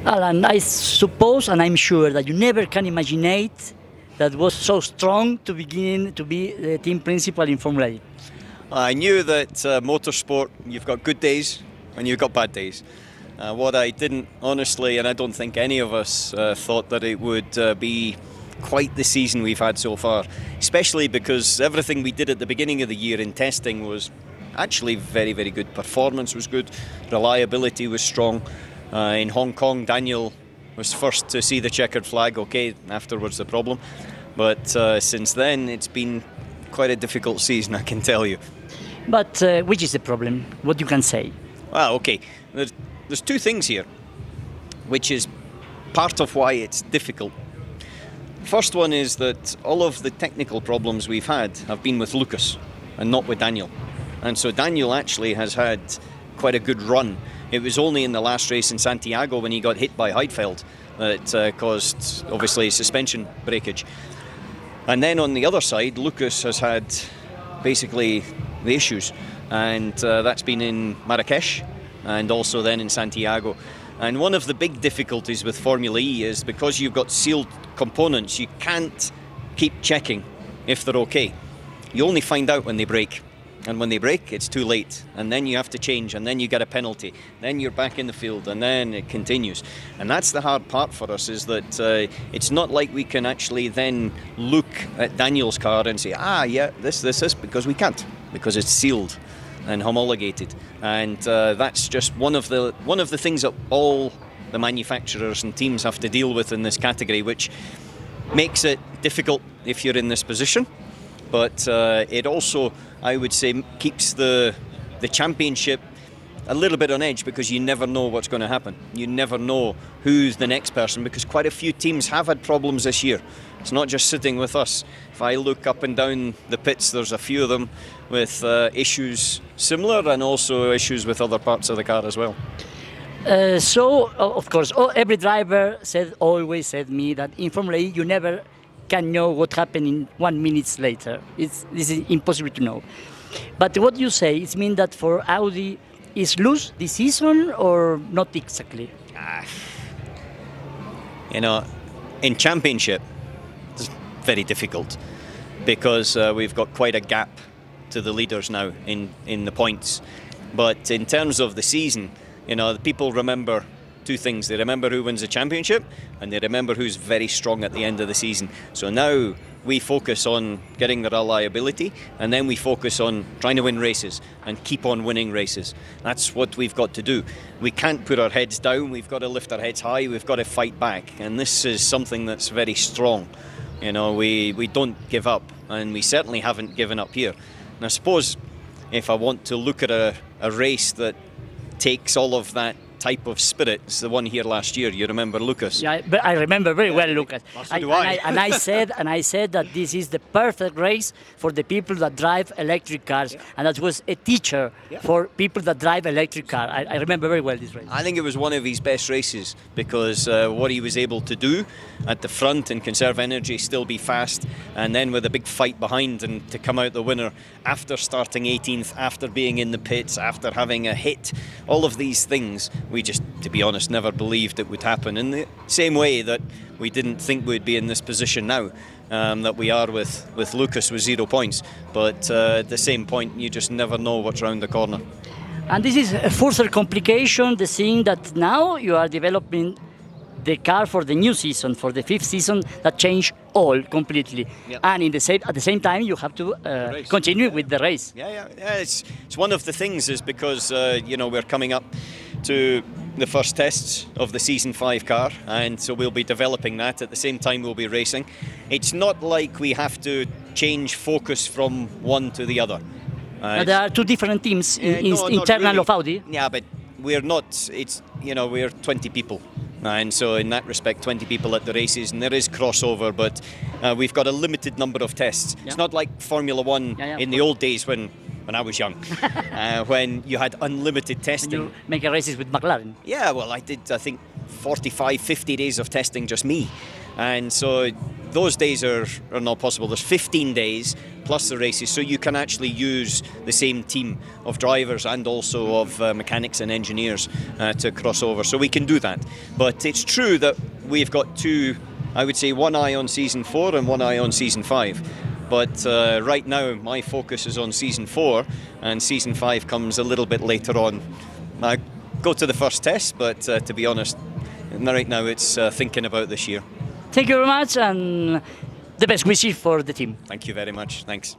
Alan, I suppose and I'm sure that you never can imagine that was so strong to begin to be the team principal in Formula E. I knew that motorsport, you've got good days and you've got bad days. What I didn't honestly, and I don't think any of us thought that it would be quite the season we've had so far, especially because everything we did at the beginning of the year in testing was actually very, very good. Performance was good, reliability was strong. In Hong Kong, Daniel was first to see the checkered flag, okay, afterwards the problem. But since then, it's been quite a difficult season, I can tell you. But which is the problem? What you can say? Well, okay, there's two things here, which is part of why it's difficult. First one is that all of the technical problems we've had have been with Lucas and not with Daniel. And so Daniel actually has had quite a good run. It was only in the last race in Santiago when he got hit by Heidfeld that caused, obviously, suspension breakage. And then on the other side, Lucas has had basically the issues. And that's been in Marrakesh and also then in Santiago. And one of the big difficulties with Formula E is because you've got sealed components, you can't keep checking if they're okay. You only find out when they break. And when they break, it's too late. And then you have to change, and then you get a penalty. Then you're back in the field, and then it continues. And that's the hard part for us, is that it's not like we can actually then look at Daniel's car and say, yeah, this is, because we can't, because it's sealed and homologated. And that's just one of the things that all the manufacturers and teams have to deal with in this category, which makes it difficult if you're in this position. But it also, I would say, keeps the championship a little bit on edge, because you never know what's going to happen. You never know who's the next person, because quite a few teams have had problems this year. It's not just sitting with us. If I look up and down the pits, there's a few of them with issues similar, and also issues with other parts of the car as well. So, of course, every driver always said me that in Formula E you never can know what happened in 1 minute later. This is impossible to know. But what you say, it means that for Audi is lose this season or not exactly? You know, in championship, it's very difficult because we've got quite a gap to the leaders now in the points. But in terms of the season, you know, the people remember two things. They remember who wins the championship, and they remember who's very strong at the end of the season. So now we focus on getting the reliability, and then we focus on trying to win races and keep on winning races. That's what we've got to do. We can't put our heads down. We've got to lift our heads high. We've got to fight back, and this is something that's very strong. You know, we don't give up, and we certainly haven't given up here. And I suppose if I want to look at a race that takes all of that type of spirit, it's the one here last year. You remember Lucas? Yeah, but I remember very well Lucas. So do I. And I said that this is the perfect race for the people that drive electric cars, and that was a teacher for people that drive electric cars. I remember very well this race. I think it was one of his best races because what he was able to do at the front and conserve energy, still be fast, and then with a big fight behind and to come out the winner after starting 18th, after being in the pits, after having a hit, all of these things we just, to be honest, never believed it would happen. In the same way that we didn't think we'd be in this position now that we are with Lucas with 0 points. But at the same point, you just never know what's around the corner. And this is a further complication, the thing that now you are developing the car for the new season, for the 5th season, that change all completely. Yep. And at the same time, you have to continue with the race. Yeah. It's one of the things is because you know, we're coming up to the first tests of the Season 5 car, and so we'll be developing that. At the same time, we'll be racing. It's not like we have to change focus from one to the other. There are two different teams internal really. Of Audi. Yeah, but we're not. It's, you know, we're 20 people. And so in that respect, 20 people at the races, and there is crossover, but we've got a limited number of tests. Yeah. It's not like Formula One in the old days when I was young, when you had unlimited testing. When you make races with McLaren. Yeah, well, I did, I think, 45, 50 days of testing, just me. And so those days are not possible. There's 15 days plus the races, so you can actually use the same team of drivers and also of mechanics and engineers to cross over. So we can do that. But it's true that we've got two, I would say, one eye on season 4 and one eye on season 5. But right now my focus is on season 4, and season 5 comes a little bit later on. I go to the first test, but to be honest, right now it's thinking about this year. Thank you very much, and the best wishes for the team. Thank you very much. Thanks.